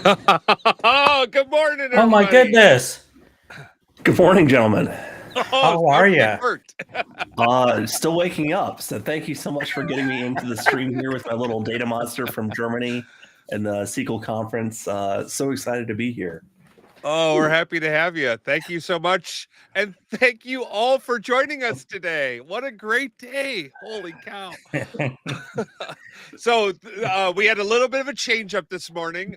Oh, good morning, everybody. Oh my goodness. Good morning, gentlemen. How are it you? worked. Still waking up. So thank you so much for getting me into the stream here with my little data monster from Germany and the SQL conference. So excited to be here. Oh, we're happy to have you. Thank you so much. And thank you all for joining us today. What a great day. Holy cow. So we had a little bit of a change up this morning.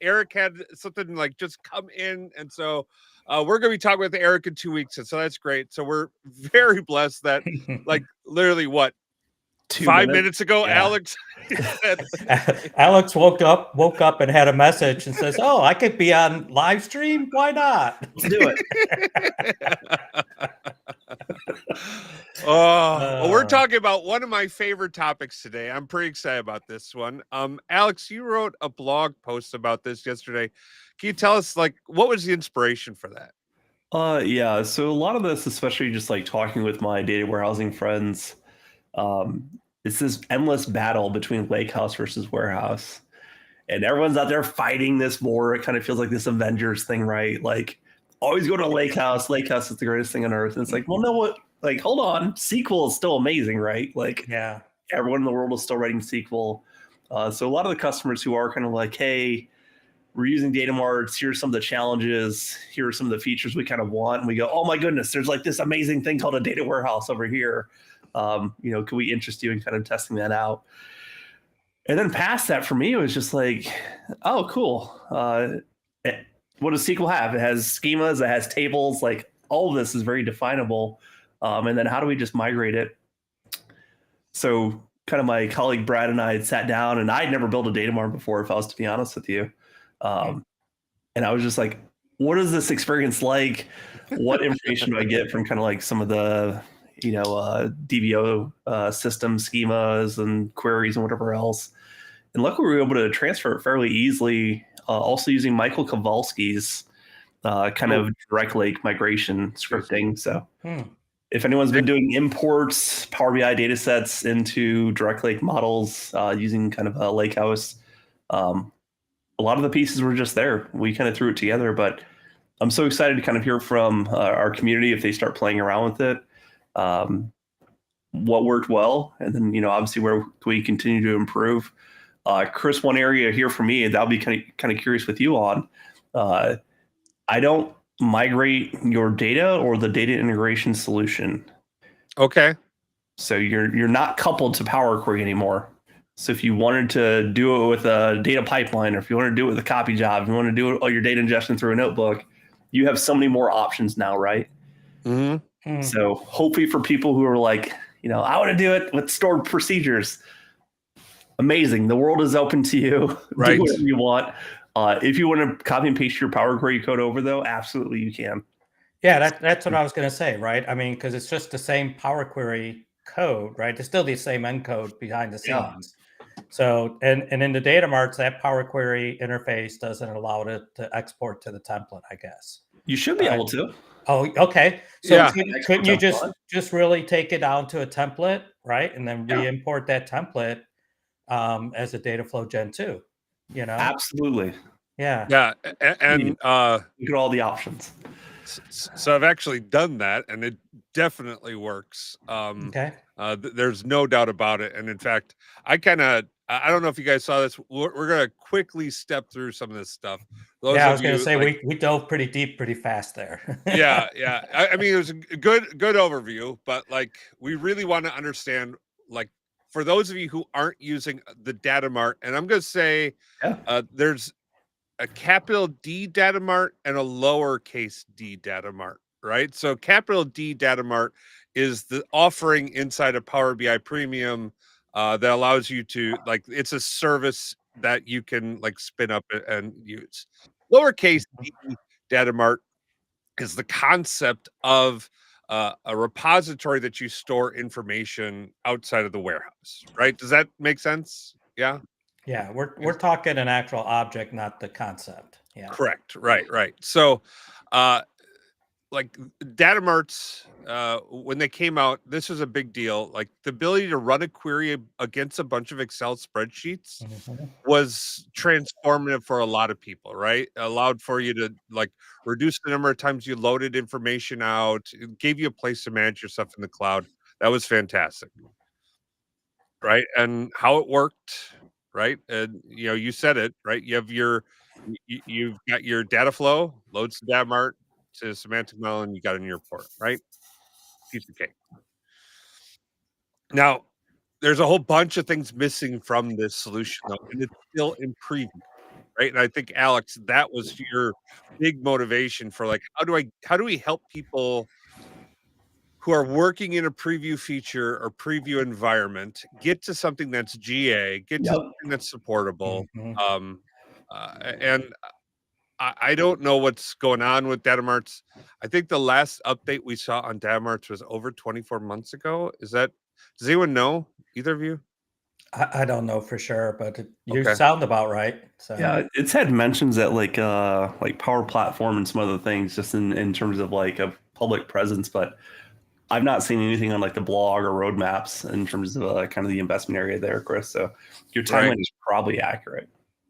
Eric had something like just come in. And so we're going to be talking with Eric in 2 weeks. And so that's great. So we're very blessed that like literally what, 5 minutes ago, Yeah. Alex Alex woke up and had a message and says, "Oh, I could be on live stream. Why not? Let's do it." Well, we're talking about one of my favorite topics today. I'm pretty excited about this one. Alex, you wrote a blog post about this yesterday. Can you tell us like what was the inspiration for that? Yeah. So a lot of this, especially just like talking with my data warehousing friends, um, it's this endless battle between lakehouse versus warehouse. And everyone's out there fighting this war. It kind of feels like this Avengers thing, right? Like, always go to Lake House. Lake House is the greatest thing on earth. And it's like, well, no, what? Like, hold on. SQL is still amazing, right? Like, Yeah. everyone in the world is still writing SQL. So a lot of the customers who are kind of like, hey, we're using data marts. Here's some of the challenges. Here are some of the features we kind of want. And we go, oh my goodness, there's like this amazing thing called a data warehouse over here. Can we interest you in kind of testing that out? And then past that, for me, it was just like, oh, cool. What does SQL have? It has schemas, it has tables, like all of this is very definable. And then how do we just migrate it? So kind of my colleague Brad and I had sat down, and I'd never built a data mart before, if I was to be honest with you. And I was just like, what is this experience like? What information do I get from kind of like some of the DBO system schemas and queries and whatever else? And luckily, we were able to transfer it fairly easily, also using Michael Kowalski's kind of direct lake migration scripting. So if anyone's been doing imports, Power BI data sets into direct lake models using kind of a lakehouse, a lot of the pieces were just there. We kind of threw it together, but I'm so excited to kind of hear from our community if they start playing around with it. What worked well, and then obviously where we continue to improve. Chris, one area here for me that I'll be kind of curious with you on. I don't migrate your data or the data integration solution. Okay. So you're not coupled to Power Query anymore. So if you wanted to do it with a data pipeline, or if you want to do it with a copy job, if you want to do all your data ingestion through a notebook, you have so many more options now, right? Mm-hmm. So hopefully for people who are like, I want to do it with stored procedures. Amazing. The world is open to you. Right. Do whatever you want. If you want to copy and paste your Power Query code over, though, absolutely you can. Yeah, that's what I was going to say, right? I mean, because it's just the same Power Query code, right? It's still the same encode behind the scenes. Yeah. So, and in the data marts, that Power Query interface doesn't allow it to export to the template, I guess. You should be able to. Oh, okay. So yeah. couldn't you just really take it down to a template, right? And then re-import that template as a data flow gen 2, Absolutely. Yeah. Yeah. And look at all the options. So I've actually done that, and it definitely works. Okay. There's no doubt about it. And in fact, I don't know if you guys saw this. We're going to quickly step through some of this stuff. I was going to say we dove pretty deep, pretty fast there. Yeah. I mean, it was a good overview, but like we really want to understand, like, for those of you who aren't using the Datamart, and I'm going to say there's a capital D Datamart and a lowercase d Datamart, right? So capital D Datamart is the offering inside of Power BI Premium that allows you to, like, it's a service that you can like spin up and use. Lowercase d Datamart is the concept of a repository that you store information outside of the warehouse, right? Does that make sense? Yeah. Yeah, we're talking an actual object, not the concept. Yeah. Correct. Right. So like Datamarts, when they came out, this was a big deal. Like the ability to run a query against a bunch of Excel spreadsheets was transformative for a lot of people, right? Allowed for you to like reduce the number of times you loaded information out. It gave you a place to manage your stuff in the cloud. That was fantastic, right? And how it worked, right? And you said it, right? You've got your data flow, loads to Datamart to semantic model, and you got it in your report, right? Piece of cake. Now, there's a whole bunch of things missing from this solution, though, and it's still in preview, right? And I think, Alex, that was your big motivation for like, how do we help people who are working in a preview feature or preview environment get to something that's GA, get to something that's supportable. And I don't know what's going on with Datamarts. I think the last update we saw on Datamarts was over 24 months ago. Does anyone know? Either of you? I don't know for sure, but you Okay. sound about right. So Yeah, it's had mentions at like Power Platform and some other things, just in terms of like a public presence, but I've not seen anything on like the blog or roadmaps in terms of kind of the investment area there, Chris. So your timeline is probably accurate.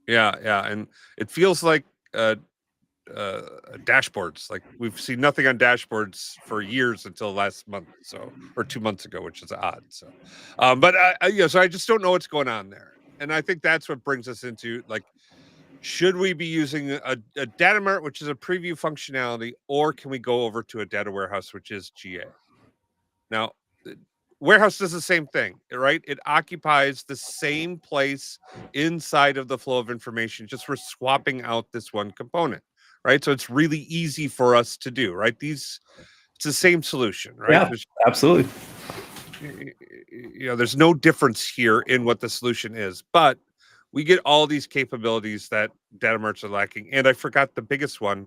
Yeah, and it feels like dashboards. Like we've seen nothing on dashboards for years until last month, or 2 months ago, which is odd. So, but so I just don't know what's going on there, and I think that's what brings us into like, should we be using a Datamart, which is a preview functionality, or can we go over to a data warehouse, which is GA? Now, warehouse does the same thing, right? It occupies the same place inside of the flow of information, just we're swapping out this one component, right? So it's really easy for us to do, right? It's the same solution, right? Yeah, absolutely. There's no difference here in what the solution is, but we get all these capabilities that Datamarts are lacking. And I forgot the biggest one: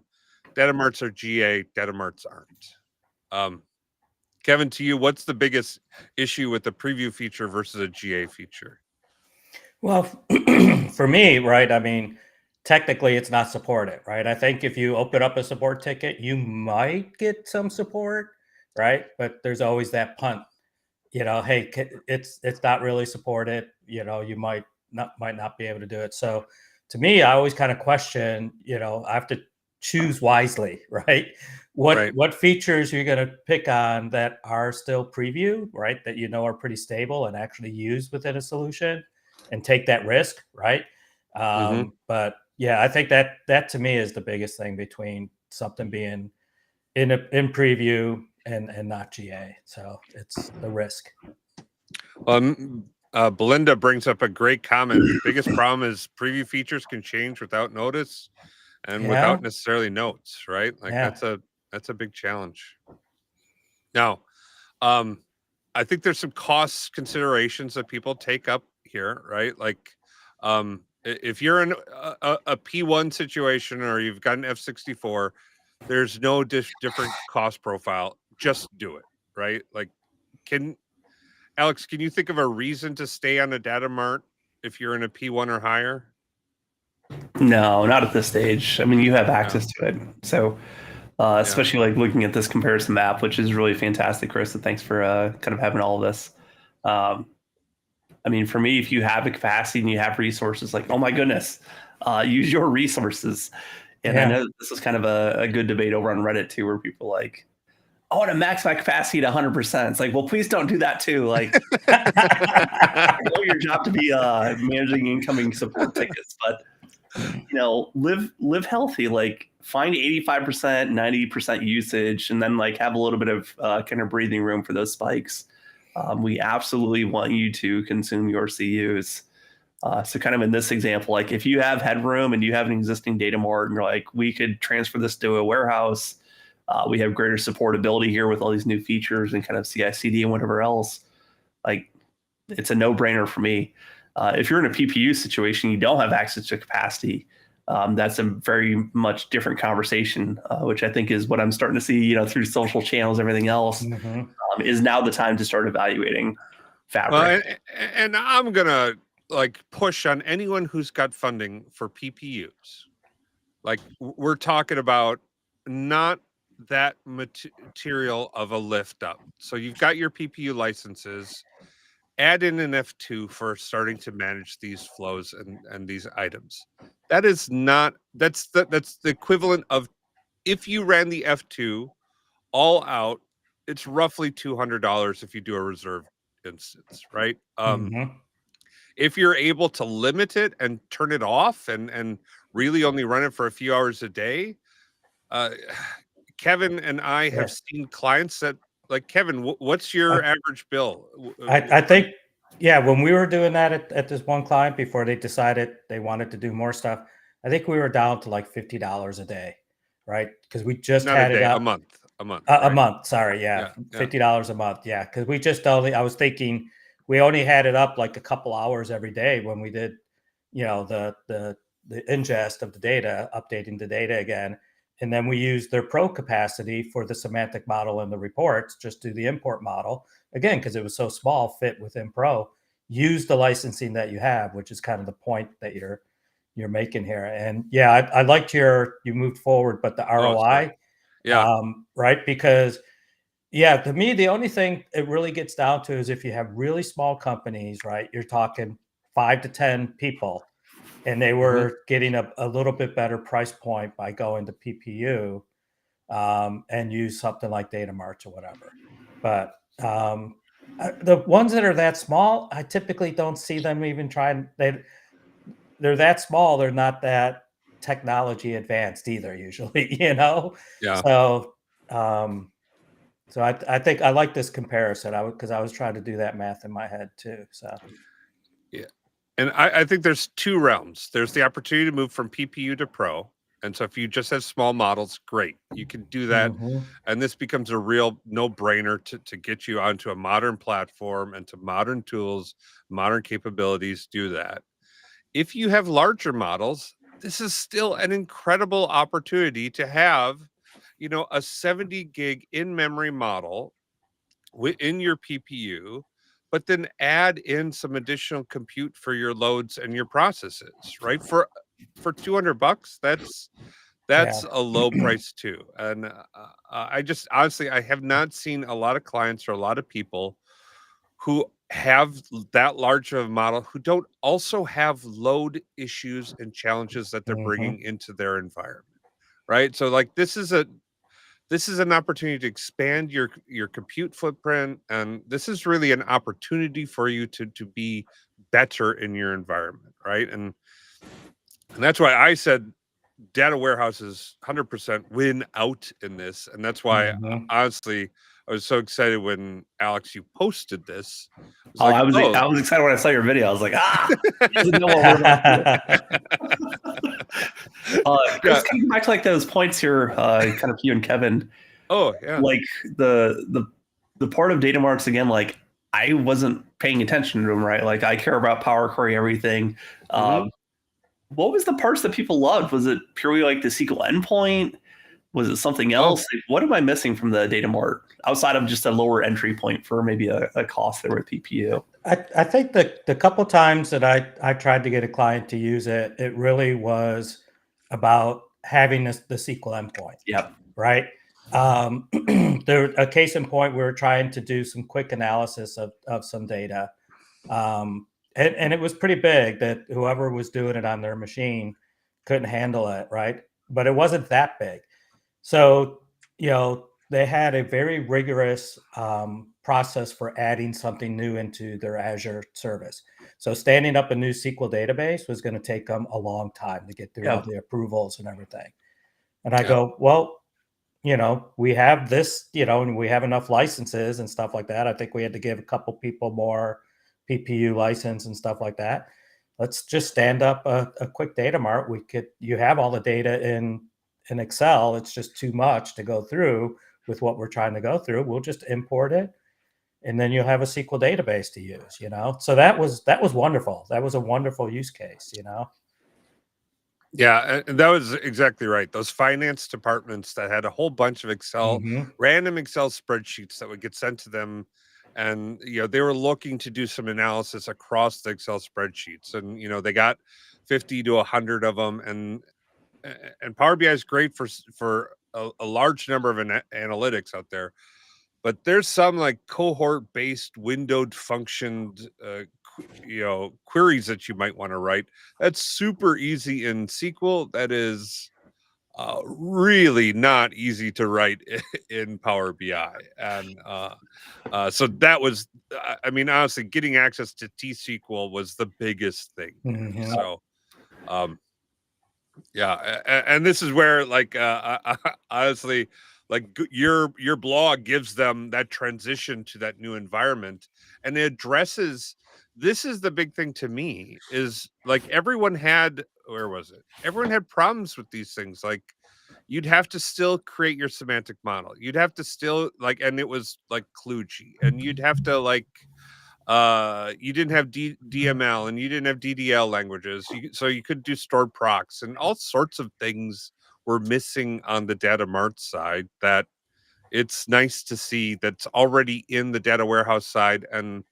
Datamarts are GA, Datamarts aren't. Kevin, to you, what's the biggest issue with the preview feature versus a GA feature? Well, for me, right, I mean, technically it's not supported, right? I think if you open up a support ticket, you might get some support, right? But there's always that punt, hey, it's not really supported, you might not be able to do it. So to me, I always kind of question, I have to choose wisely, right? What features you're going to pick on that are still preview, right? That are pretty stable and actually used within a solution, and take that risk, right? But yeah, I think that to me is the biggest thing between something being in preview and not GA. So it's the risk. Belinda brings up a great comment. The biggest problem is preview features can change without notice and without necessarily notes, right? Like that's a big challenge. Now, I think there's some cost considerations that people take up here, right? Like, if you're in a P1 situation or you've got an F64, there's no different cost profile. Just do it, right? Like, Alex, can you think of a reason to stay on a Datamart if you're in a P1 or higher? No, not at this stage. I mean, you have access to it. So, especially like looking at this comparison map, which is really fantastic, Chris. So thanks for kind of having all of this. I mean, for me, if you have a capacity and you have resources, like, oh my goodness, use your resources. And I know this was kind of a good debate over on Reddit too, where people like, I want to max my capacity to 100%. It's like, well, please don't do that too. Like, I know your job to be managing incoming support tickets, but live healthy. Like, find 85%, 90% usage, and then like have a little bit of kind of breathing room for those spikes. We absolutely want you to consume your CUs. So kind of in this example, like if you have headroom and you have an existing Datamart and you're like, we could transfer this to a warehouse. We have greater supportability here with all these new features and kind of CI/CD and whatever else. Like, it's a no-brainer for me. If you're in a PPU situation, you don't have access to capacity. That's a very much different conversation, which I think is what I'm starting to see, through social channels, everything else, is now the time to start evaluating Fabric. Well, and I'm gonna like push on anyone who's got funding for PPUs. Like we're talking about not that material of a lift up. So you've got your PPU licenses, add in an F2 for starting to manage these flows and these items. That is not, that's the equivalent of, if you ran the F2 all out, it's roughly $200 if you do a reserved instance, right? If you're able to limit it and turn it off and really only run it for a few hours a day, Kevin and I have seen clients that, like, Kevin, what's your average bill? I think, yeah, when we were doing that at this one client before they decided they wanted to do more stuff, I think we were down to like $50 a day, right? Because we just Not had a day, it up a month, a month, a right? month. Sorry, yeah, $50 a month, yeah. Because we just only, I was thinking we only had it up like a couple hours every day when we did, the ingest of the data, updating the data again. And then we used their pro capacity for the semantic model and the reports, just do the import model again, because it was so small, fit within pro. Use the licensing that you have, which is kind of the point that you're making here. And yeah, I liked you moved forward, but the ROI, right? Because yeah, to me, the only thing it really gets down to is if you have really small companies, right? You're talking 5 to 10 people, and they were getting a little bit better price point by going to PPU and use something like Datamart or whatever. But the ones that are that small, I typically don't see them even trying. They're that small. They're not that technology advanced either. Usually, Yeah. So, so I think I like this comparison. Because I was trying to do that math in my head too. So. Yeah. And I think there's two realms. There's the opportunity to move from PPU to Pro. And so if you just have small models, great. You can do that. And this becomes a real no-brainer to get you onto a modern platform and to modern tools, modern capabilities, do that. If you have larger models, this is still an incredible opportunity to have, a 70 gig in-memory model in your PPU, but then add in some additional compute for your loads and your processes, right? For $200, that's a low price too. And I just honestly, I have not seen a lot of clients or a lot of people who have that large of a model who don't also have load issues and challenges that they're bringing into their environment, right? So like this is an opportunity to expand your compute footprint, and this is really an opportunity for you to be better in your environment, right? And that's why I said data warehouses 100% win out in this, and that's why honestly I was so excited when Alex you posted this. I was excited when I saw your video. I was like, he doesn't know what we're about to do. Chris, coming back to like those points here, kind of you and Kevin. Oh yeah. Like the part of Datamarts again, like I wasn't paying attention to them, right? Like I care about Power Query, everything. What was the parts that people loved? Was it purely like the SQL endpoint? Was it something else? Like, what am I missing from the Datamart outside of just a lower entry point for maybe a cost there with PPU? I think that the couple times that I tried to get a client to use it, it really was about having the SQL endpoint. Yep. Right. There, a case in point, we were trying to do some quick analysis of some data. And it was pretty big that whoever was doing it on their machine couldn't handle it. Right. But it wasn't that big. So, they had a very rigorous process for adding something new into their Azure service. So standing up a new SQL database was going to take them a long time to get through all the approvals and everything. And I go, well, we have this, and we have enough licenses and stuff like that. I think we had to give a couple people more PPU license and stuff like that. Let's just stand up a quick data mart. You have all the data in Excel. It's just too much to go through with what we're trying to go through. We'll just import it, and then you'll have a SQL database to use, So that was wonderful. That was a wonderful use case, Yeah, and that was exactly right. Those finance departments that had a whole bunch of random Excel spreadsheets that would get sent to them, and they were looking to do some analysis across the Excel spreadsheets, and they got 50 to 100 of them, and Power BI is great for a large number of analytics out there, but there's some like cohort based windowed functioned queries that you might want to write. That's super easy in SQL. That is really not easy to write in Power BI. And so that was, I mean, honestly, getting access to T-SQL was the biggest thing. So, yeah. And this is where, like, honestly, like your blog gives them that transition to that new environment, and it addresses, this is the big thing to me, is like everyone had, where was it? Everyone had problems with these things. Like, you'd have to still create your semantic model. You'd have to still like, and it was like kludgy, and you'd have to like, you didn't have DML and you didn't have DDL languages. So you could do stored procs, and all sorts of things were missing on the Datamart side that it's nice to see that's already in the data warehouse side. And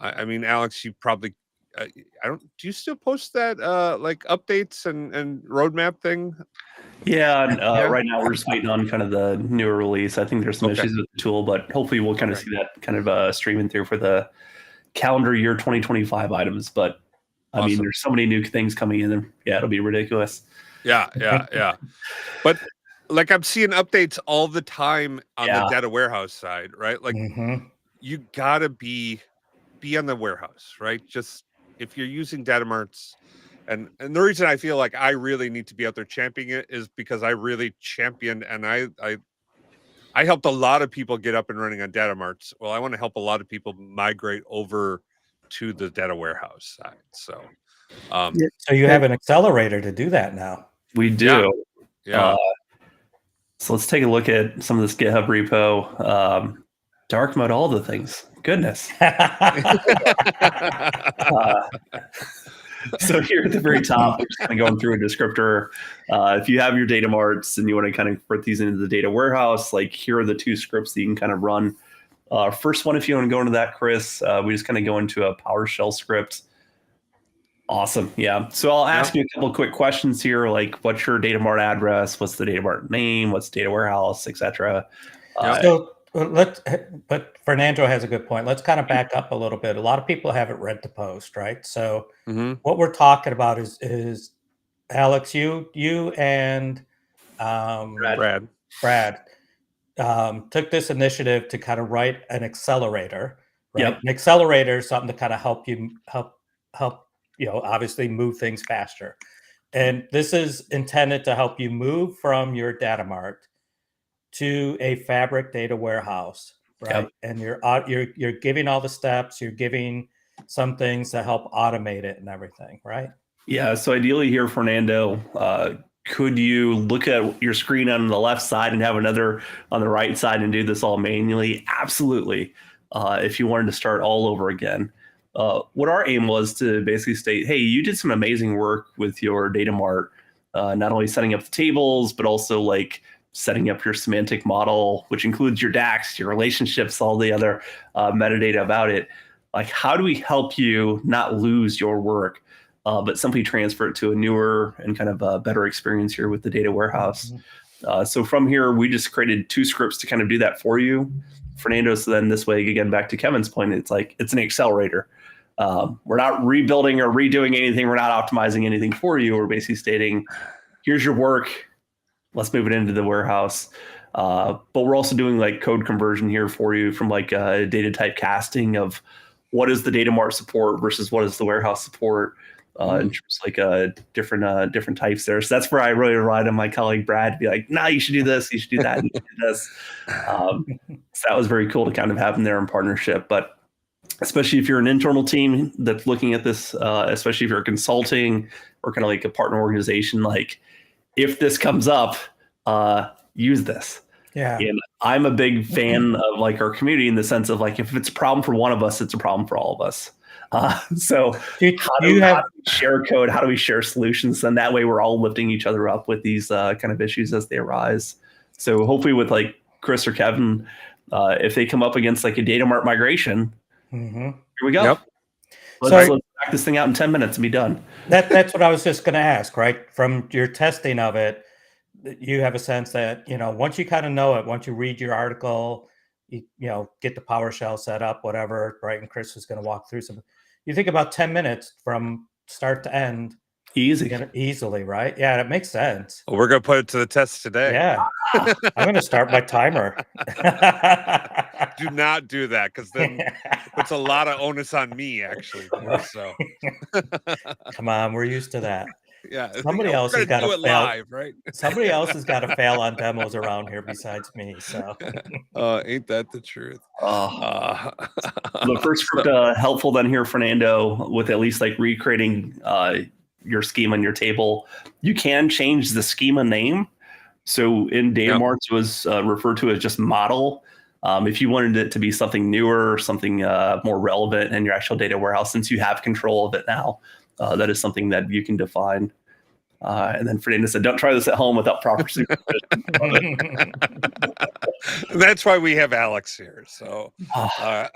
I mean, Alex, you probably, I don't, do you still post that like updates and roadmap thing? Yeah, right now we're just waiting on kind of the newer release. I think there's some issues with the tool, but hopefully we'll kind of see that kind of streaming through for the calendar year 2025 items. But I mean, there's so many new things coming in, and yeah, it'll be ridiculous. Yeah. But like, I'm seeing updates all the time on the data warehouse side, right? Like, you gotta be on the warehouse, right? Just if you're using Datamarts, and the reason I feel like I really need to be out there championing it is because I really championed, and I helped a lot of people get up and running on Datamarts. Well, I want to help a lot of people migrate over to the data warehouse side. So, so you have an accelerator to do that now. We do. Yeah. So let's take a look at some of this GitHub repo. Dark mode, all the things. Goodness. So here at the very top, we're just kind of going through a descriptor. If you have your data marts and you want to kind of put these into the data warehouse, like here are the two scripts that you can kind of run. First one, if you want to go into that, Chris, we just kind of go into a PowerShell script. Awesome. Yeah. So I'll ask you a couple of quick questions here, like what's your data mart address? What's the data mart name? What's data warehouse, etc. But Fernando has a good point. Let's kind of back up a little bit. A lot of people haven't read the post, right? So what we're talking about is Alex, you and Brad took this initiative to kind of write an accelerator, right? An accelerator is something to kind of help obviously move things faster. And this is intended to help you move from your data mart to a Fabric data warehouse, right? And you're giving all the steps, you're giving some things to help automate it and everything, right? Yeah. So ideally here, Fernando, could you look at your screen on the left side and have another on the right side and do this all manually? Absolutely. If you wanted to start all over again. What our aim was to basically state, hey, you did some amazing work with your data mart, not only setting up the tables, but also like setting up your semantic model, which includes your DAX, your relationships, all the other metadata about it. Like, how do we help you not lose your work, but simply transfer it to a newer and kind of a better experience here with the data warehouse? So from here, we just created two scripts to kind of do that for you, Fernando. So then this way, again, back to Kevin's point, it's like, it's an accelerator. We're not rebuilding or redoing anything. We're not optimizing anything for you. We're basically stating, here's your work. Let's move it into the warehouse. But we're also doing like code conversion here for you from like data type casting of what is the data mart support versus what is the warehouse support in terms of like different types there. So that's where I really relied on my colleague Brad to be like, nah, you should do this, you should do that, you should do this. So that was very cool to kind of have them there in partnership. But especially if you're an internal team that's looking at this, especially if you're consulting or kind of like a partner organization, like if this comes up, use this. Yeah. And I'm a big fan of like our community in the sense of like, if it's a problem for one of us, it's a problem for all of us. So how do we share code? How do we share solutions? And that way we're all lifting each other up with these kind of issues as they arise. So hopefully with like Chris or Kevin, if they come up against like a data mart migration, here we go. Let's back this thing out in 10 minutes and be done. That's what I was just going to ask, right? From your testing of it, you have a sense that, once you kind of know it, once you read your article, you get the PowerShell set up, whatever, right? And Chris is going to walk through some. You think about 10 minutes from start to end. Easily, right? Yeah, that makes sense. Well, we're going to put it to the test today. Yeah. I'm going to start my timer. Do not do that, because then it puts a lot of onus on me, actually. So come on, we're used to that. Yeah, somebody else has got to fail live, right? Somebody else has got to fail on demos around here besides me. So ain't that the truth? The first script helpful then here, Fernando, with at least like recreating your schema in your table. You can change the schema name. So in Datamart, it was referred to as just model. If you wanted it to be something newer, something more relevant in your actual data warehouse, since you have control of it now, that is something that you can define. And then Fernando said, don't try this at home without proper supervision. That's why we have Alex here. So, all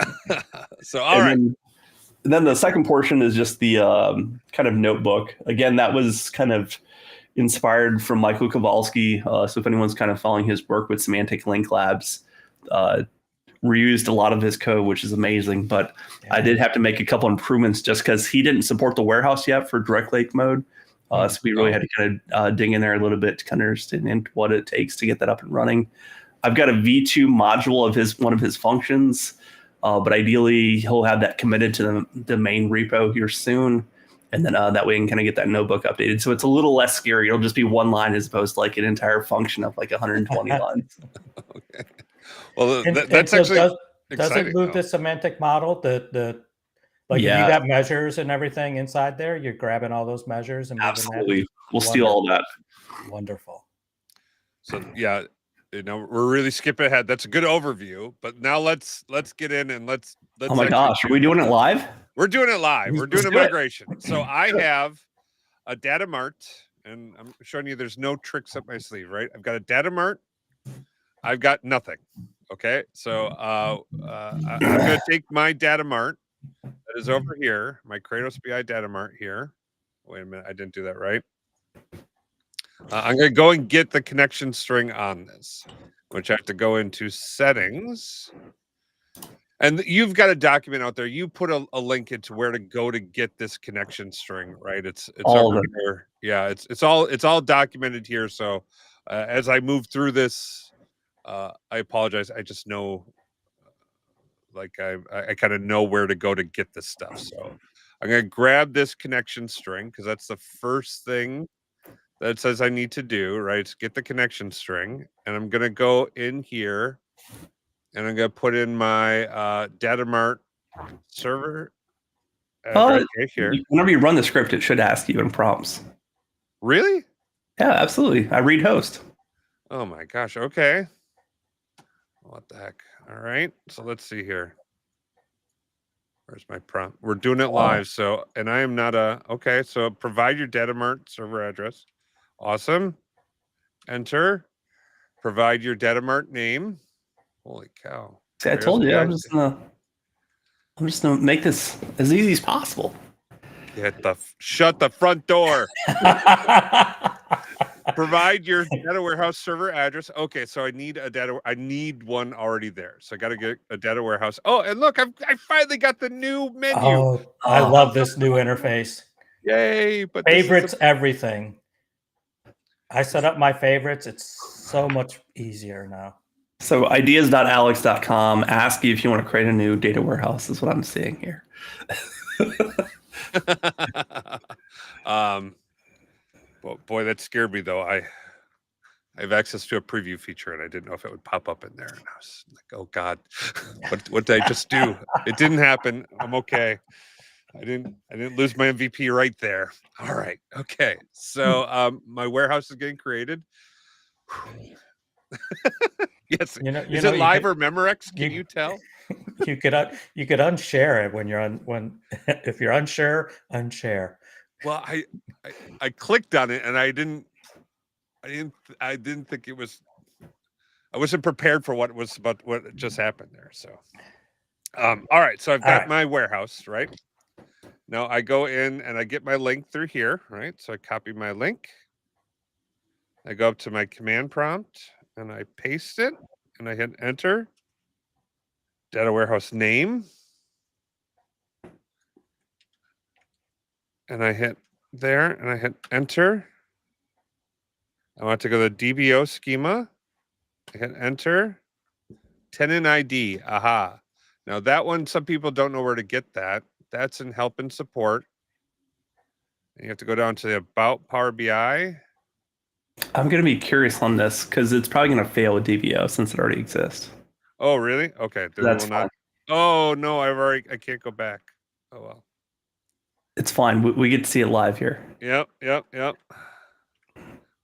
right. And then the second portion is just the kind of notebook. Again, that was kind of inspired from Michael Kowalski. So if anyone's kind of following his work with Semantic Link Labs, reused a lot of his code, which is amazing. But I did have to make a couple improvements just because he didn't support the warehouse yet for direct lake mode. So we really had to kind of dig in there a little bit to kind of understand what it takes to get that up and running. I've got a V2 module of one of his functions, but ideally he'll have that committed to the main repo here soon. And then that way we can kind of get that notebook updated. So it's a little less scary. It'll just be one line as opposed to like an entire function of like 120 lines. Okay. Well, that's so actually does it move the semantic model? If you got measures and everything inside there, you're grabbing all those measures and absolutely. We'll steal all that. Wonderful. So yeah, we're really skipping ahead. That's a good overview, but now let's get in and let's. Oh my gosh, are we doing it live? We're doing it live. We're doing a migration. So I have a Datamart, and I'm showing you there's no tricks up my sleeve, right? I've got a Datamart. I've got nothing. Okay, so I'm going to take my Datamart that is over here, my Kratos BI Datamart here. Wait a minute, I didn't do that right. I'm going to go and get the connection string on this, which I have to go into settings. And you've got a document out there. You put a link into where to go to get this connection string, right? It's all over here. Yeah, it's all documented here. So as I move through this, I apologize. I just know, like I kind of know where to go to get this stuff. So I'm gonna grab this connection string because that's the first thing that it says I need to do, right? It's get the connection string, and I'm gonna go in here. And I'm going to put in my Datamart server address right here. Whenever you run the script, it should ask you in prompts. Really? Yeah, absolutely. I read host. Oh my gosh. Okay. What the heck? All right. So let's see here. Where's my prompt? We're doing it live. So, and I am not okay. So provide your Datamart server address. Awesome. Enter. Provide your Datamart name. Holy cow. See, I told you, I'm just gonna make this as easy as possible. Shut the front door. Provide your data warehouse server address. Okay, so I need one already there. So I got to get a data warehouse. Oh, and look, I finally got the new menu. Oh, I love this new interface. Yay. But favorites, everything. I set up my favorites. It's so much easier now. So ideas.alex.com, ask you if you want to create a new data warehouse is what I'm seeing here. Boy, that scared me though. I have access to a preview feature and I didn't know if it would pop up in there. And I was like, oh God, what did I just do? It didn't happen. I'm okay. I didn't lose my MVP right there. All right. Okay. So my warehouse is getting created. Yes. Is it live or Memorex? Can you tell? You could unshare it when you're if you're unsure, unshare. Well, I clicked on it and I didn't think it was. I wasn't prepared for what just happened there. So, all right. So I've got my warehouse right now. I go in and I get my link through here, right? So I copy my link. I go up to my command prompt and I paste it and I hit enter. Data warehouse name. And I hit there and I hit enter. I want to go to the DBO schema. I hit enter. Tenant ID. Aha. Now that one, some people don't know where to get that. That's in help and support. And you have to go down to the about Power BI. I'm going to be curious on this because it's probably going to fail with DBO since it already exists. Oh, really? Okay. Then That's we will not. Oh no, I can't go back. Oh well. It's fine. We get to see it live here. Yep.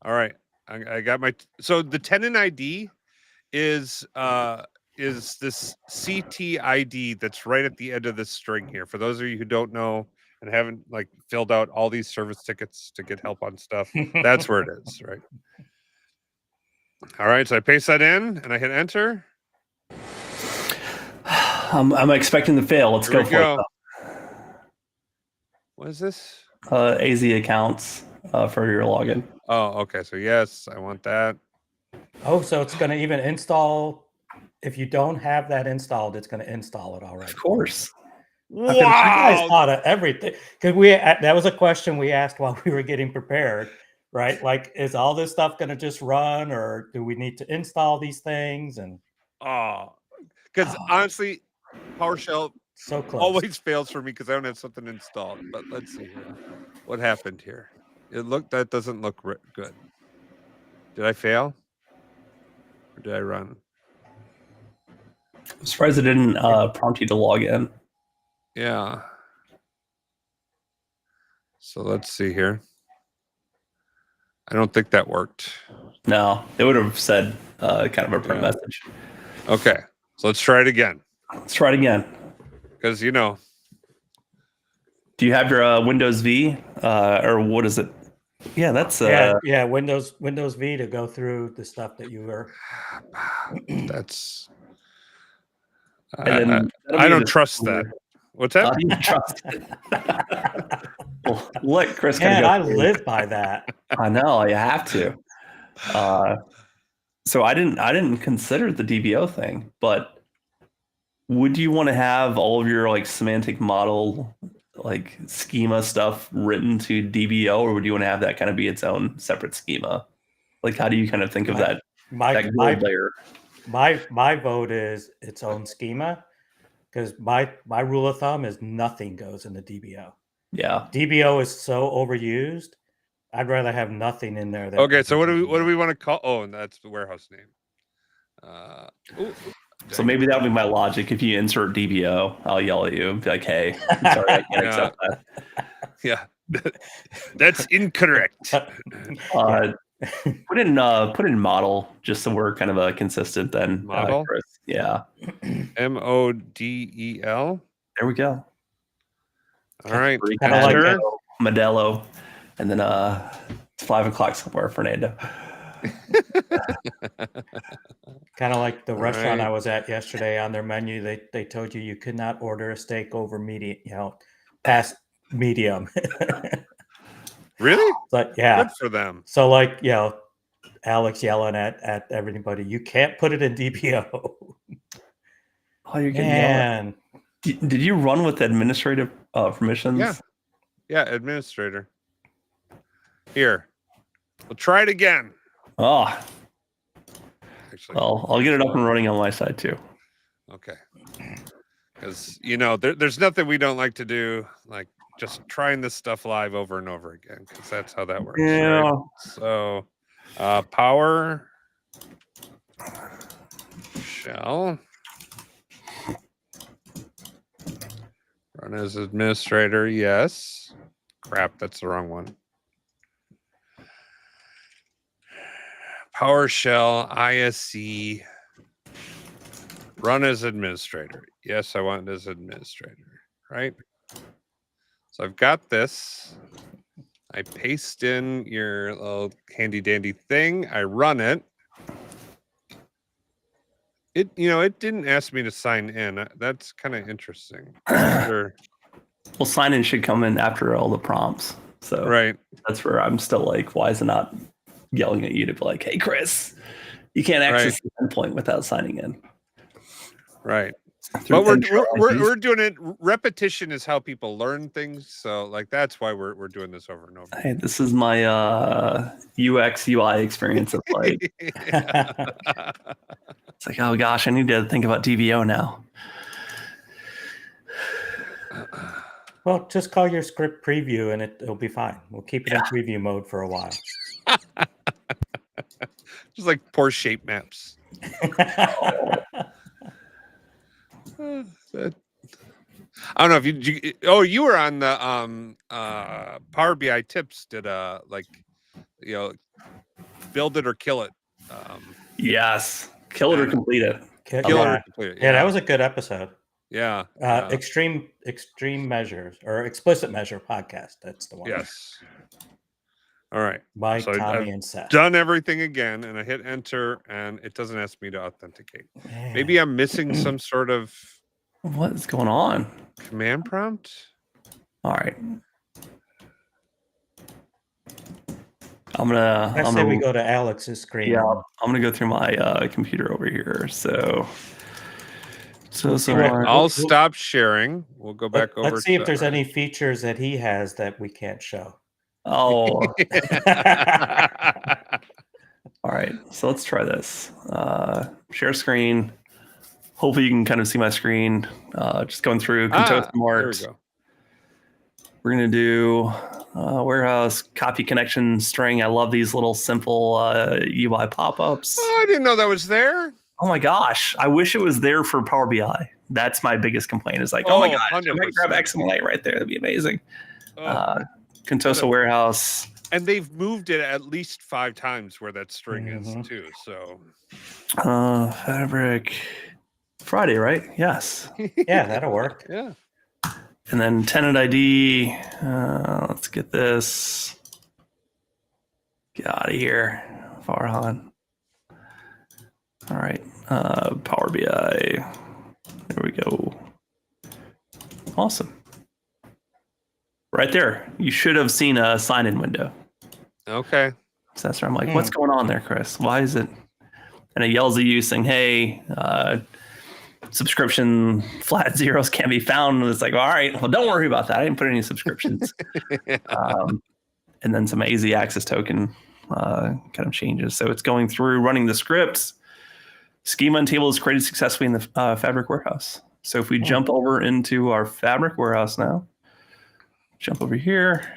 All right. I got my. So the tenant ID is this CTID that's right at the end of this string here. For those of you who don't know and haven't like filled out all these service tickets to get help on stuff, that's where it is, right? All right. So I paste that in and I hit enter. I'm expecting to fail. Let's Here go we for go. it. What is this? AZ accounts for your login. Oh, okay. So yes, I want that. Oh, so it's going to even install. If you don't have that installed, it's going to install it already. Of course. You guys thought of everything, because that was a question we asked while we were getting prepared, right? Like, is all this stuff going to just run, or do we need to install these things? And because honestly, PowerShell so close. always fails for me because I don't have something installed. But let's see here. What happened here? That doesn't look good. Did I fail? Or did I run? I'm surprised it didn't prompt you to log in. Yeah. So let's see here. I don't think that worked. No, it would have said kind of a print message. Okay. So let's try it again. Let's try it again. Because, do you have your Windows V or what is it? Yeah, that's Windows V to go through the stuff that you were. That's. I don't trust that. What's that? You trust it. Well, let Chris. Man, I live by that. I know you have to. So I didn't consider the DBO thing, but would you want to have all of your like semantic model like schema stuff written to DBO, or would you want to have that kind of be its own separate schema? Like, how do you kind of think of that? That gold layer. My vote is its own schema, because my rule of thumb is nothing goes in the DBO. Yeah, DBO is so overused. I'd rather have nothing in there. Okay, so what do we want to call? Oh, and that's the warehouse name. So maybe that'll be my logic. If you insert DBO, I'll yell at you and be like, "Hey, I'm sorry, I can't accept that." Yeah, that's incorrect. Put in model just so we're kind of consistent. Then model, Chris. Yeah, MODEL. There we go. All right, kind of like Modelo, and then it's 5 o'clock somewhere, Fernando. Kind of like the restaurant I was at yesterday. On their menu, they told you could not order a steak over medium, past medium. Really? But yeah, good for them. So like, Alex yelling at everybody, you can't put it in DBO. Oh, you're getting yelled. Did you run with administrative permissions? Yeah, administrator. Here, we'll try it again. Oh, actually, well, I'll get it up and running on my side too. Okay, because there's nothing we don't like to do, like just trying this stuff live over and over again, because that's how that works. Yeah. Right? So, PowerShell. Run as administrator, yes. Crap, that's the wrong one. PowerShell ISC. Run as administrator. Yes, I want it as administrator, right? So I've got this. I paste in your little handy dandy thing. I run it. It didn't ask me to sign in. That's kind of interesting. Sure. Well, sign in should come in after all the prompts. So right. That's where I'm still like, why is it not yelling at you to be like, hey, Chris, you can't access the endpoint without signing in. Right. But we're doing it. Repetition is how people learn things. So like that's why we're doing this over and over. Hey, this is my UX UI experience of like it's like, oh gosh, I need to think about DVO now. Well, just call your script preview and it'll be fine. We'll keep it in preview mode for a while. Just like poor shape maps. I don't know if you were on the Power BI tips. Did build it or kill it? Yes, kill it or complete it. Kill it or complete it. Yeah, that was a good episode. Yeah. Extreme measures or explicit measure podcast. That's the one. Yes. All right. By Tommy and Seth. Done everything again, and I hit enter, and it doesn't ask me to authenticate. Man. Maybe I'm missing some sort of what is going on? Command prompt. All right. I'm gonna we go to Alex's screen. Yeah, I'm gonna go through my computer over here. So I'll stop sharing. We'll go back over. Let's see if there's any features that he has that we can't show. Oh. All right. So let's try this. Share screen. Hopefully you can kind of see my screen. Just going through Datamart. There we go. We're gonna do warehouse copy connection string. I love these little simple UI pop-ups. Oh, I didn't know that was there. Oh my gosh. I wish it was there for Power BI. That's my biggest complaint is like, oh my gosh, I might grab XML right there. That'd be amazing. Contoso warehouse. And they've moved it at least 5 times where that string is too. So Fabric Friday, right? Yes. Yeah, that'll work. Yeah. And then tenant ID. Let's get this. Get out of here, Farhan. All right. Power BI. There we go. Awesome. Right there. You should have seen a sign-in window. Okay. So that's where I'm like, what's going on there, Chris? Why is it? And it yells at you saying, hey, subscription flat zeros can't be found. And it's like, all right, well, don't worry about that. I didn't put any subscriptions. And then some AZ access token kind of changes. So it's going through running the scripts. Schema and table is created successfully in the Fabric warehouse. So if we jump over into our Fabric warehouse now, jump over here,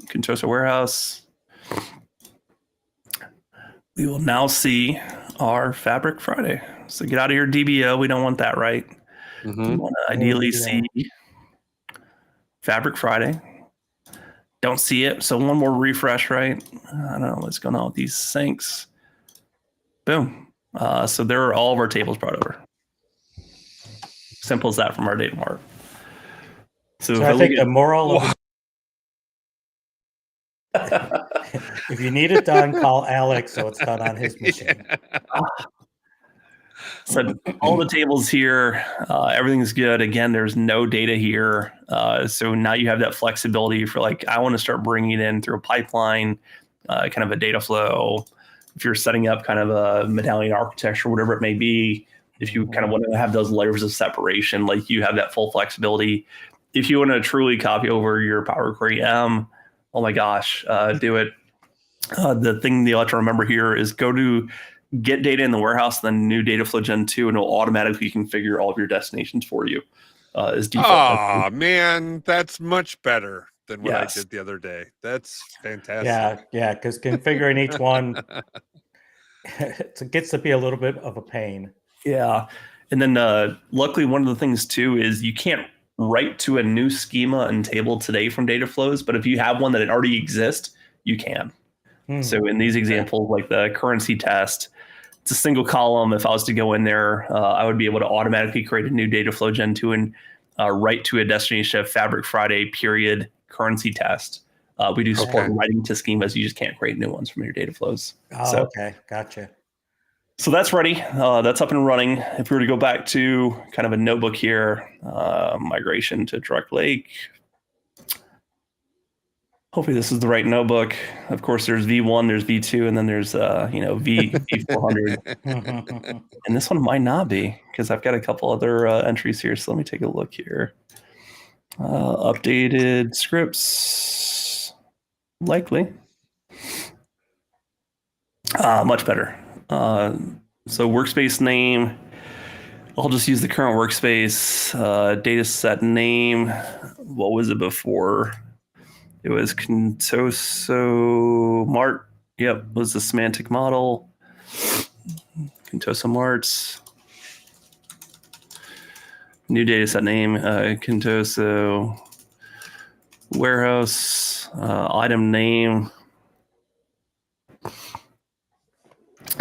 Contoso warehouse, we will now see our Fabric Friday. So get out of your DBO. We don't want that, right? We want to ideally see Fabric Friday. Don't see it. So one more refresh, right? I don't know what's going on with these syncs. Boom. So there are all of our tables brought over. Simple as that from our Datamart. So I think the moral of if you need it done, call Alex so it's done on his machine. So all the tables here, everything's good. Again, there's no data here. So now you have that flexibility for like, I want to start bringing it in through a pipeline, kind of a data flow. If you're setting up kind of a medallion architecture, whatever it may be, if you kind of want to have those layers of separation, like you have that full flexibility. If you want to truly copy over your Power Query M, oh my gosh, do it. The thing you have to remember here is go to get data in the warehouse, then new data flow gen 2, and it'll automatically configure all of your destinations for you as default. Oh man, that's much better than what I did the other day. That's fantastic. Yeah, because configuring each one it gets to be a little bit of a pain. Yeah, and then luckily one of the things too is you can't write to a new schema and table today from data flows, but if you have one that already exists, you can. So in these examples, like the currency test, it's a single column. If I was to go in there, I would be able to automatically create a new data flow gen 2 and write to a destination of Fabric Friday period currency test. We do support writing to schemas. You just can't create new ones from your data flows. Oh, okay. Gotcha. So that's ready. That's up and running. If we were to go back to kind of a notebook here, migration to Direct Lake. Hopefully this is the right notebook. Of course, there's V1, there's V2, and then there's V400. And this one might not be, because I've got a couple other entries here. So let me take a look here. Updated scripts, likely. Much better. So workspace name, I'll just use the current workspace. Data set name, what was it before? It was Contoso Mart. Yep, was the semantic model. Contoso Marts. New data set name, Contoso Warehouse. Item name.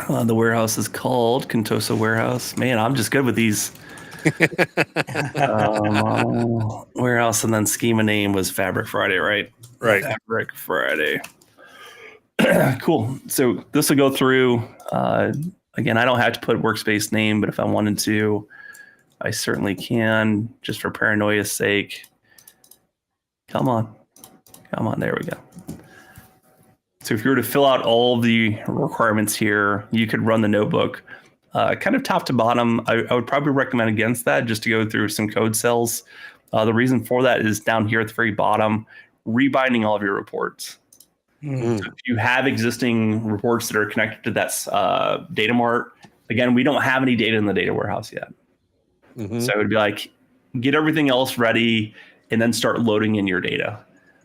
The warehouse is called Contoso Warehouse. Man, I'm just good with these. Warehouse, and then schema name was Fabric Friday, right? Right. Fabric Friday. Cool. So this will go through. Again, I don't have to put workspace name, but if I wanted to, I certainly can, just for paranoia's sake. Come on. There we go. So if you were to fill out all the requirements here, you could run the notebook kind of top to bottom. I would probably recommend against that, just to go through some code cells. The reason for that is down here at the very bottom, rebinding all of your reports. So if you have existing reports that are connected to that Datamart, again, we don't have any data in the data warehouse yet. So it would be like, get everything else ready and then start loading in your data.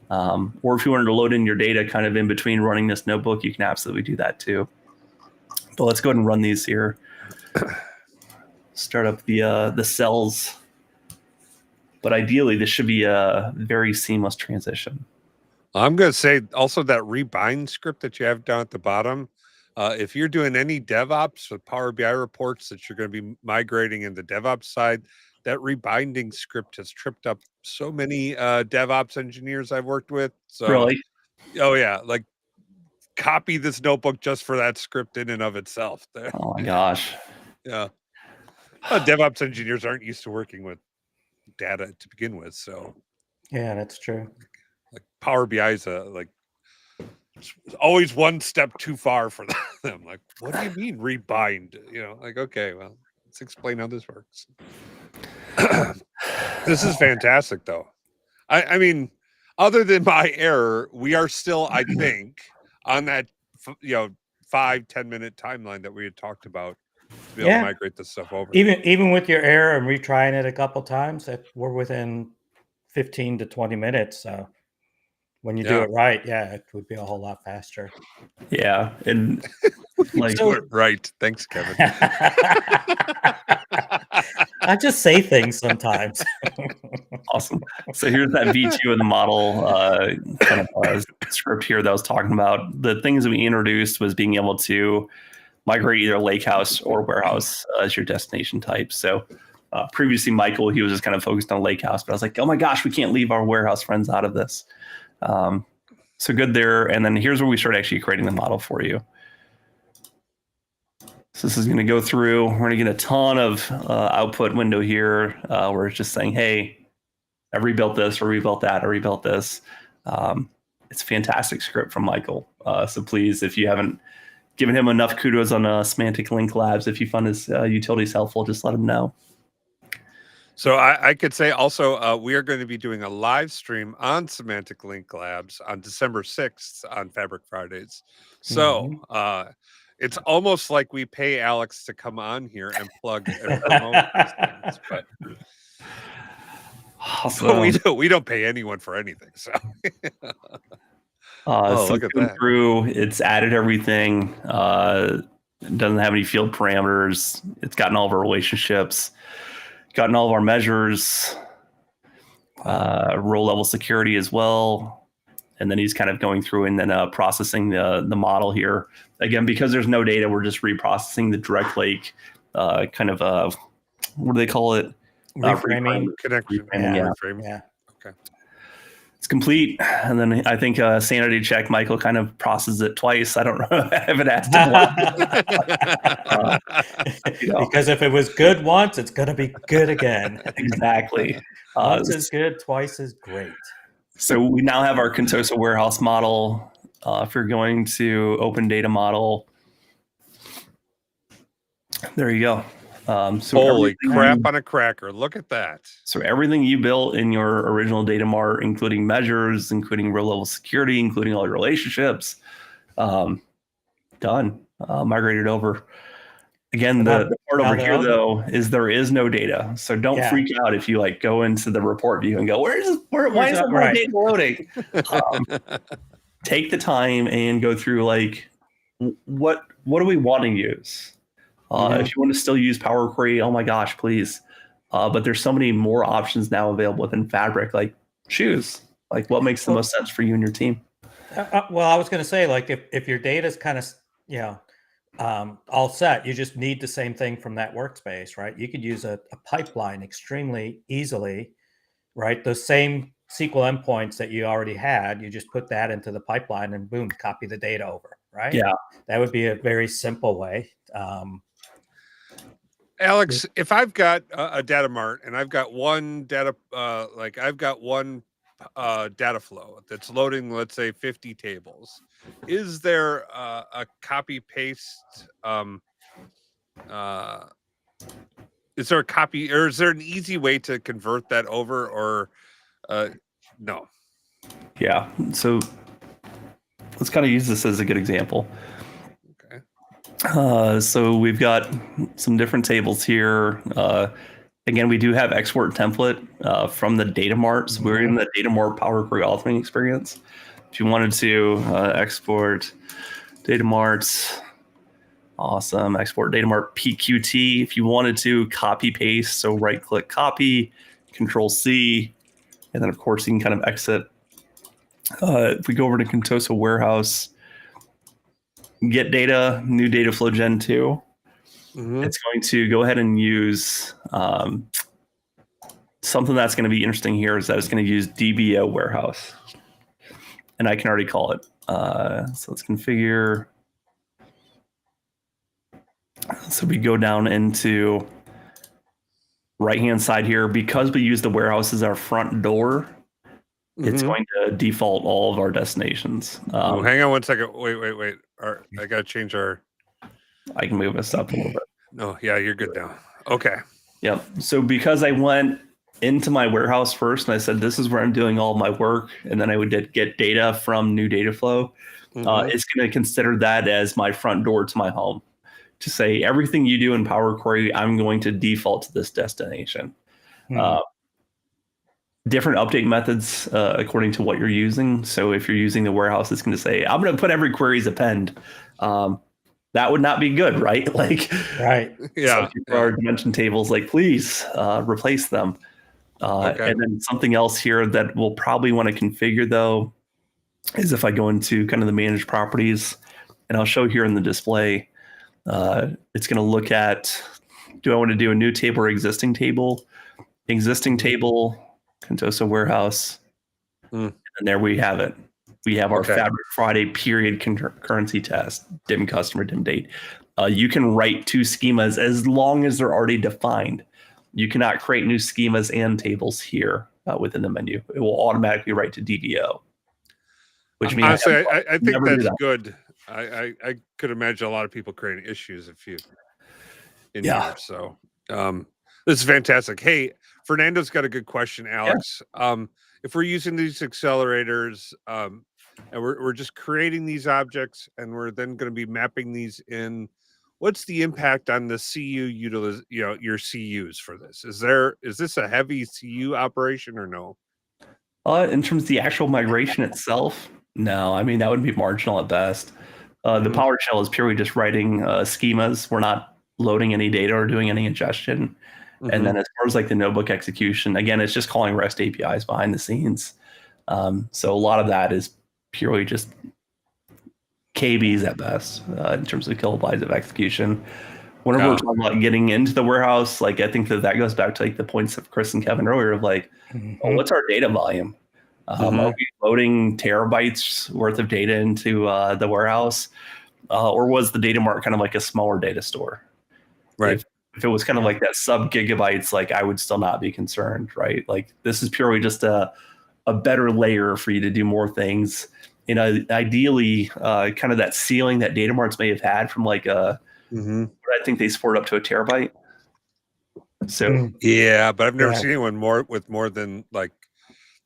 Or if you wanted to load in your data kind of in between running this notebook, you can absolutely do that too. But let's go ahead and run these here. Start up the cells. But ideally, this should be a very seamless transition. I'm going to say also that rebind script that you have down at the bottom. If you're doing any DevOps with Power BI reports that you're going to be migrating in the DevOps side, that rebinding script has tripped up so many DevOps engineers I've worked with. So, really? Oh yeah, like copy this notebook just for that script in and of itself. Oh my gosh. Yeah. DevOps engineers aren't used to working with data to begin with, so yeah, that's true. Like Power BI is always one step too far for them. Like, what do you mean rebind? Like, okay, well, let's explain how this works. This is fantastic, though. I mean, other than my error, we are still, I think, on that 5-10 minute timeline that we had talked about to be able to migrate this stuff over. Even with your error and retrying it a couple times, we're within 15 to 20 minutes. So when you do it right, it would be a whole lot faster. Yeah, and like right. Thanks, Kevin. I just say things sometimes. Awesome. So here's that V2 in the model kind of script here that I was talking about. The things that we introduced was being able to migrate either Lakehouse or Warehouse as your destination type. So previously, Michael, he was just kind of focused on Lakehouse, but I was like, oh my gosh, we can't leave our Warehouse friends out of this. So good there. And then here's where we start actually creating the model for you. So this is going to go through. We're going to get a ton of output window here where it's just saying, hey, I rebuilt this, or rebuilt that, or rebuilt this. It's a fantastic script from Michael. So please, if you haven't given him enough kudos on Semantic Link Labs, if you find his utilities helpful, just let him know. So I could say also, we are going to be doing a live stream on Semantic Link Labs on December 6th on Fabric Fridays. So it's almost like we pay Alex to come on here and plug and promote these things. But awesome. we don't pay anyone for anything. So, so look at that. Through, it's added everything. It doesn't have any field parameters. It's gotten all of our relationships. Gotten all of our measures, role level security as well. And then he's kind of going through and then processing the model here. Again, because there's no data, we're just reprocessing the direct lake kind of, what do they call it? Reframing. Connection. Reframing. Yeah. Okay. It's complete. And then I think sanity check, Michael kind of processes it twice. I don't know. I haven't asked him once. Because if it was good once, it's going to be good again. Exactly. Once is good, twice is great. So we now have our Contoso warehouse model. If you're going to open data model, there you go. So holy crap on a cracker. Look at that. So everything you built in your original Datamart, including measures, including row level security, including all your relationships, done, migrated over. Again, the part over here, though, is there is no data. So don't freak out if you like go into the report view and go, why isn't my data loading? Take the time and go through like, what do we want to use? If you want to still use Power Query, oh my gosh, please. But there's so many more options now available within Fabric. Like choose, like what makes the most sense for you and your team. Well, I was going to say, like if your data is kind of, all set, you just need the same thing from that workspace, right? You could use a pipeline extremely easily, right? Those same SQL endpoints that you already had, you just put that into the pipeline and boom, copy the data over, right? Yeah. That would be a very simple way. Alex, if I've got a Datamart and I've got one data, I've got one data flow that's loading, let's say 50 tables, is there a copy paste? Is there a copy, or is there an easy way to convert that over, or no? Yeah. So let's kind of use this as a good example. So we've got some different tables here. Again, we do have export template from the Datamart. So we're in the Datamart Power Query authoring experience. If you wanted to export Datamart, awesome. Export Datamart PQT. If you wanted to copy paste, so right click copy, Control C, and then of course you can kind of exit. If we go over to Contoso Warehouse, get data, new data flow gen 2. It's going to go ahead and use something that's going to be interesting here is that it's going to use DBO warehouse. And I can already call it. So let's configure. So we go down into right-hand side here. Because we use the warehouse as our front door, it's going to default all of our destinations. Hang on one second. Wait. I got to change our... I can move this up a little bit. No, yeah, you're good now. Okay. Yep. So because I went into my warehouse first and I said, this is where I'm doing all my work, and then I would get data from new data flow, it's going to consider that as my front door to my home to say everything you do in Power Query, I'm going to default to this destination. Different update methods according to what you're using. So if you're using the warehouse, it's going to say, I'm going to put every query as append. That would not be good, right? Like, right. Yeah. So our dimension tables, like, please replace them. And then something else here that we'll probably want to configure, though, is if I go into kind of the managed properties, and I'll show here in the display, it's going to look at, do I want to do a new table or existing table? Existing table, Contoso Warehouse, and there we have it. We have our Fabric Friday period concurrency test, dim customer, dim date. You can write two schemas as long as they're already defined. You cannot create new schemas and tables here within the menu. It will automatically write to DBO. Which means honestly, I think that's good. I could imagine a lot of people creating issues if you here. So this is fantastic. Hey, Fernando's got a good question, Alex. If we're using these accelerators and we're just creating these objects and we're then going to be mapping these in, what's the impact on the CU your CUs for this? Is this a heavy CU operation or no? In terms of the actual migration itself, no. I mean, that would be marginal at best. The PowerShell is purely just writing schemas. We're not loading any data or doing any ingestion. And then as far as like the notebook execution, again, it's just calling REST APIs behind the scenes. So a lot of that is purely just KBs at best in terms of kilobytes of execution. Whenever we're talking about getting into the warehouse, like I think that goes back to like the points of Chris and Kevin earlier of like, what's our data volume? Are we loading terabytes worth of data into the warehouse? Or was the Datamart kind of like a smaller data store? Right. If it was kind of like that sub gigabytes, like I would still not be concerned, right? Like this is purely just a a better layer for you to do more things. Ideally, kind of that ceiling that Datamarts may have had from like I think they support up to 1 terabyte. So yeah, but I've never seen anyone with more than like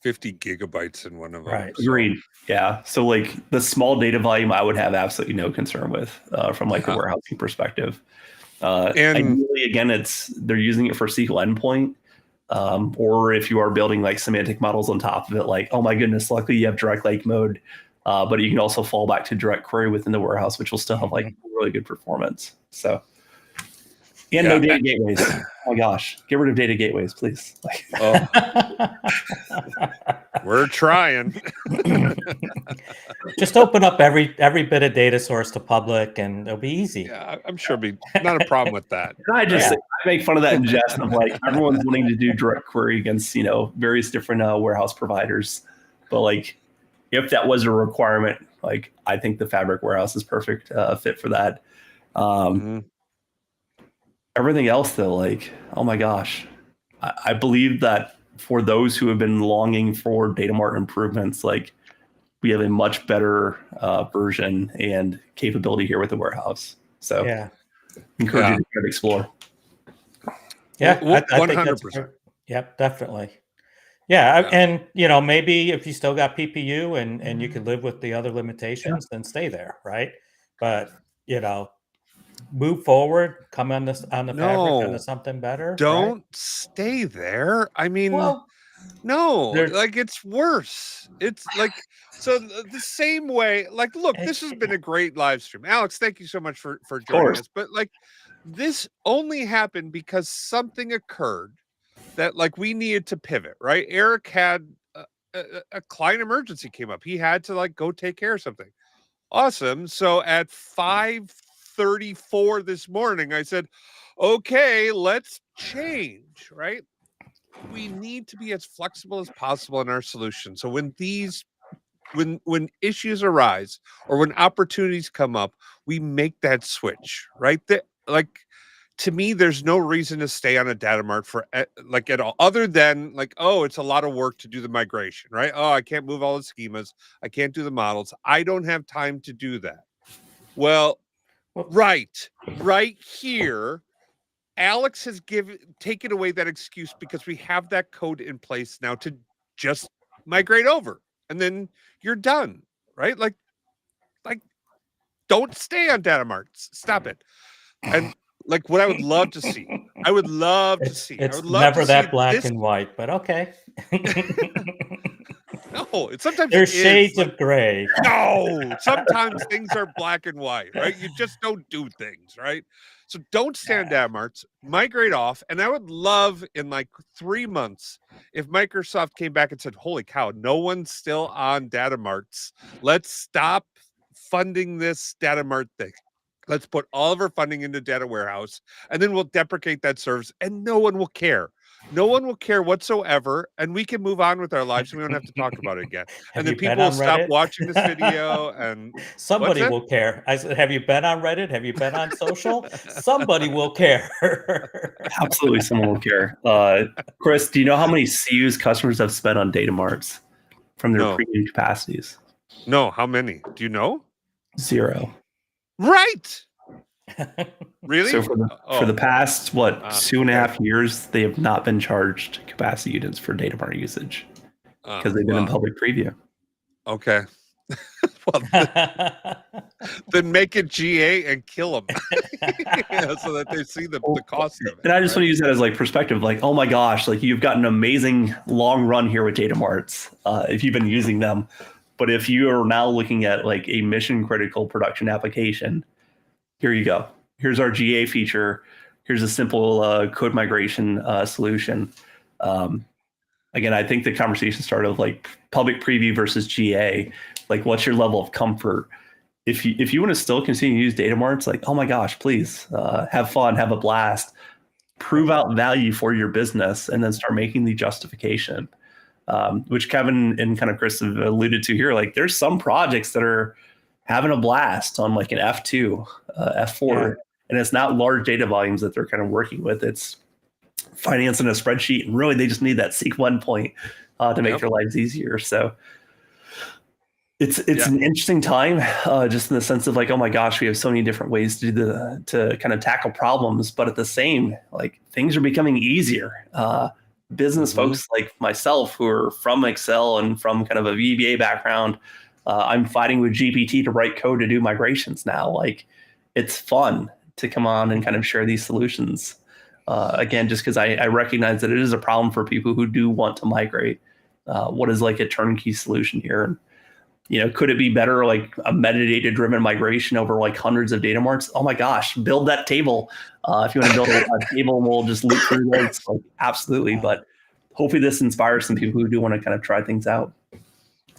50 gigabytes in one of them. Right. Agreed. Yeah. So like the small data volume, I would have absolutely no concern with from like a warehousing perspective. And ideally, again, they're using it for SQL endpoint. Or if you are building like semantic models on top of it, like, oh my goodness, luckily you have direct lake mode, but you can also fall back to direct query within the warehouse, which will still have like really good performance. So, and no data gateways. Oh my gosh, get rid of data gateways, please. We're trying. Just open up every bit of data source to public, and it'll be easy. Yeah, I'm sure it'll be not a problem with that. I make fun of that in jest of like everyone's wanting to do direct query against various different warehouse providers, but like if that was a requirement, like I think the Fabric warehouse is perfect fit for that. Everything else though, like, oh my gosh, I believe that for those who have been longing for Datamart improvements, like we have a much better version and capability here with the warehouse. So encourage you to try to explore. Yeah, well, I think 100%. Yep, definitely. Yeah, and maybe if you still got PPU and you could live with the other limitations, then stay there, right? But move forward, come on the Fabric onto something better. Don't stay there. I mean, like it's worse. It's like so the same way. Like, look, this has been a great live stream. Alex, thank you so much for joining us. But like, this only happened because something occurred that like we needed to pivot, right? Eric had a client emergency came up. He had to like go take care of something. Awesome. So at 5:34 this morning, I said, okay, let's change, right? We need to be as flexible as possible in our solution. So when issues arise or when opportunities come up, we make that switch, right? To me, there's no reason to stay on a Datamart for like at all, other than like, oh, it's a lot of work to do the migration, right? Oh, I can't move all the schemas. I can't do the models. I don't have time to do that. Well, right here, Alex has taken away that excuse because we have that code in place now to just migrate over and then you're done, right? Like don't stay on Datamart. Stop it. And like what I would love to see. It's never that black and white, but okay. No, sometimes there's shades of gray. No, sometimes things are black and white, right? You just don't do things, right? So don't stand Datamarts, migrate off. And I would love in like 3 months if Microsoft came back and said, holy cow, no one's still on Datamarts. Let's stop funding this Datamart thing. Let's put all of our funding into Data Warehouse, and then we'll deprecate that service, and no one will care. No one will care whatsoever, and we can move on with our lives, and we don't have to talk about it again. And then people will stop watching this video, and somebody will care. I said, have you been on Reddit? Have you been on social? Somebody will care. Absolutely, someone will care. Chris, do you know how many CUs customers have spent on Datamarts from their premium capacities? No, how many? Do you know? 0. Right. Really? So for the past 2.5 years, they have not been charged capacity units for Datamart usage because they've been in public preview. Okay. Well, then make it GA and kill them so that they see the cost of it. And I just want to use that as like perspective, like, oh my gosh, like you've got an amazing long run here with Datamarts if you've been using them. But if you are now looking at like a mission critical production application, here you go. Here's our GA feature. Here's a simple code migration solution. Again, I think the conversation started with like public preview versus GA. Like, what's your level of comfort? If you want to still continue to use Datamarts, like, oh my gosh, please have fun, have a blast, prove out value for your business, and then start making the justification. Which Kevin and kind of Chris have alluded to here. Like, there's some projects that are having a blast on like an F2, F4, and it's not large data volumes that they're kind of working with. It's finance in a spreadsheet, and really they just need that SQL endpoint to make their lives easier. So it's an interesting time, just in the sense of like, oh my gosh, we have so many different ways to kind of tackle problems, but at the same, like, things are becoming easier. Business folks like myself who are from Excel and from kind of a VBA background, I'm fighting with GPT to write code to do migrations now. Like, it's fun to come on and kind of share these solutions. Again, just because I recognize that it is a problem for people who do want to migrate. What is like a turnkey solution here? And, could it be better, like a metadata driven migration over like hundreds of data marts? Oh my gosh, build that table. If you want to build a table and we'll just loop through those, like, absolutely. But hopefully this inspires some people who do want to kind of try things out.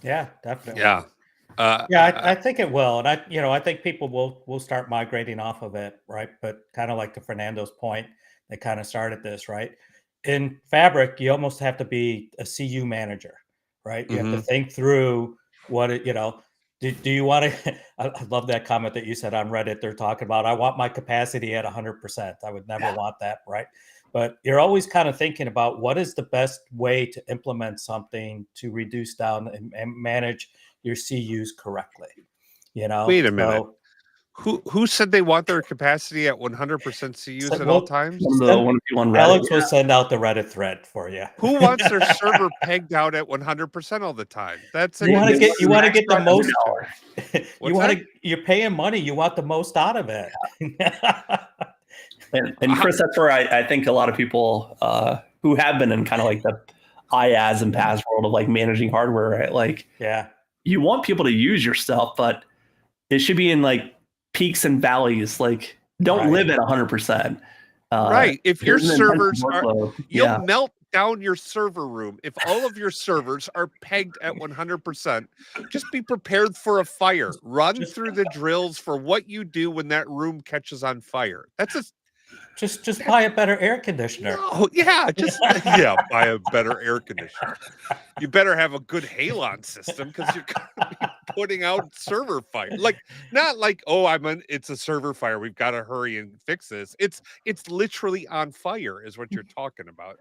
Yeah, definitely. Yeah. I think it will. And I think people will start migrating off of it, right? But kind of like to Fernando's point, they kind of started this, right? In Fabric, you almost have to be a CU manager, right? You have to think through what do you want to, I love that comment that you said on Reddit. They're talking about, I want my capacity at 100%. I would never want that, right? But you're always kind of thinking about what is the best way to implement something to reduce down and manage your CUs correctly. Wait a minute. Who said they want their capacity at 100% CUs at all times? Alex will send out the Reddit thread for you. Who wants their server pegged out at 100% all the time? That's you want to get the most. You're paying money. You want the most out of it. And Chris, that's where I think a lot of people who have been in kind of like the IaaS and PaaS world of like managing hardware, right? Like, you want people to use your stuff, but it should be in like peaks and valleys. Like, don't live at 100%. Right. If your servers you'll melt down your server room. If all of your servers are pegged at 100%, just be prepared for a fire. Run through the drills for what you do when that room catches on fire. That's just buy a better air conditioner. Oh, buy a better air conditioner. You better have a good halon system because you're going to be putting out server fire. Like, not like, it's a server fire, we've got to hurry and fix this. It's literally on fire is what you're talking about.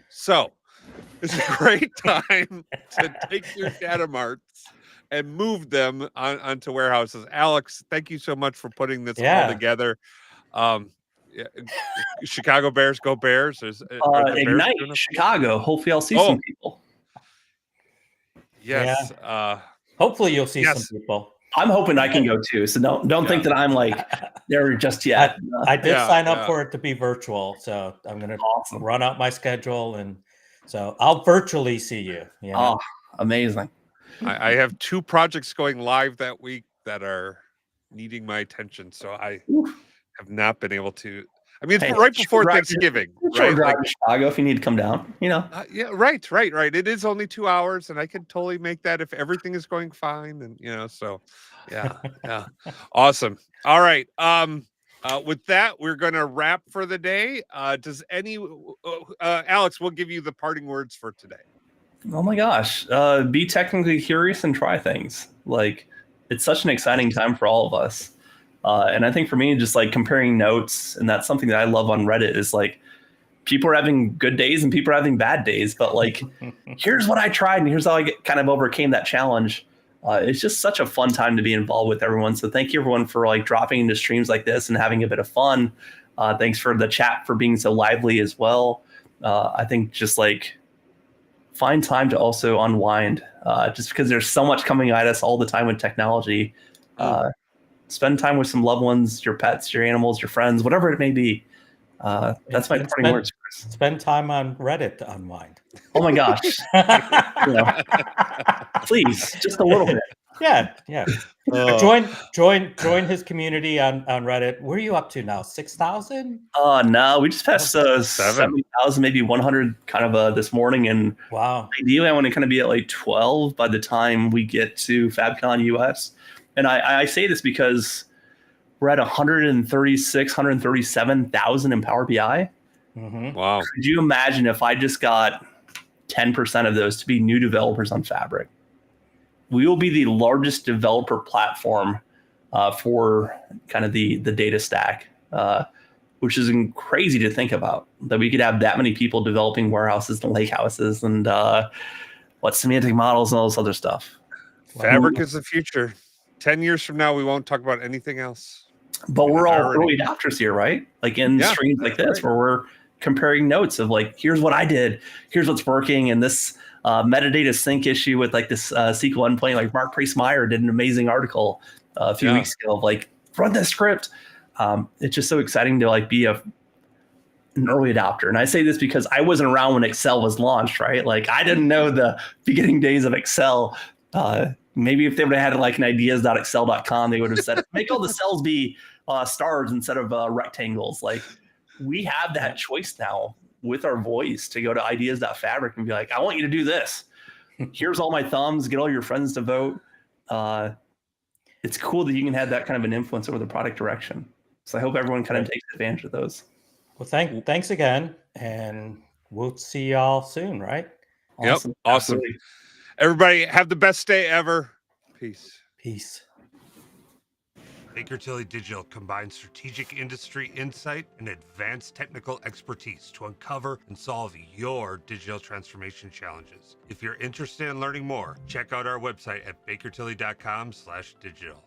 So it's a great time to take your data marts and move them onto warehouses. Alex, thank you so much for putting this all together. Chicago Bears, go Bears. Ignite Chicago. Hopefully I'll see some people. Yes. Hopefully you'll see some people. I'm hoping I can go too. So don't think that I'm like there just yet. I did sign up for it to be virtual. So I'm going to run out my schedule. And so I'll virtually see you. Oh, amazing. I have 2 projects going live that week that are needing my attention. So I have not been able to. I mean, it's right before Thanksgiving, right? Like Chicago, if you need to come down, right. It is only 2 hours, and I can totally make that if everything is going fine. And so, awesome. All right. With that, we're going to wrap for the day. Does Alex? We'll give you the parting words for today. Oh my gosh. Be technically curious and try things. Like, it's such an exciting time for all of us. And I think for me, just like comparing notes, and that's something that I love on Reddit, is like, people are having good days and people are having bad days, but like, here's what I tried and here's how I kind of overcame that challenge. It's just such a fun time to be involved with everyone. So thank you everyone for like dropping into streams like this and having a bit of fun. Thanks for the chat for being so lively as well. I think just like, find time to also unwind, just because there's so much coming at us all the time with technology. Spend time with some loved ones, your pets, your animals, your friends, whatever it may be. That's my parting words. Spend time on Reddit to unwind. Oh my gosh. Please, just a little bit. Yeah. Join his community on Reddit. Where are you up to now? 6,000? No, we just passed 7,000, maybe 100 kind of this morning. And ideally, I want to kind of be at like 12 by the time we get to FabCon US. And I say this because we're at 136, 137,000 in Power BI. Mm-hmm. Wow. Could you imagine if I just got 10% of those to be new developers on Fabric? We will be the largest developer platform for kind of the data stack. which is crazy to think about, that we could have that many people developing warehouses and lake houses and semantic models and all this other stuff. Fabric is the future. 10 years from now, we won't talk about anything else. But we're all early adopters here, right? Like in streams like this, where we're comparing notes of like, here's what I did, here's what's working, and this metadata sync issue with like this SQL endpoint. Like Mark Price-Meyer did an amazing article a few weeks ago of like, run this script. It's just so exciting to like be an early adopter. And I say this because I wasn't around when Excel was launched, right? Like I didn't know the beginning days of Excel. Maybe if they would have had like an ideas.excel.com, they would have said, make all the cells be stars instead of rectangles. Like we have that choice now with our voice to go to ideas.fabric and be like, I want you to do this. Here's all my thumbs, get all your friends to vote. It's cool that you can have that kind of an influence over the product direction. So I hope everyone kind of takes advantage of those. Well, thanks again. And we'll see y'all soon, right? Awesome. Yep. Awesome. Absolutely. Everybody have the best day ever. Peace. Baker Tilly Digital combines strategic industry insight and advanced technical expertise to uncover and solve your digital transformation challenges. If you're interested in learning more, check out our website at bakertilly.com/digital.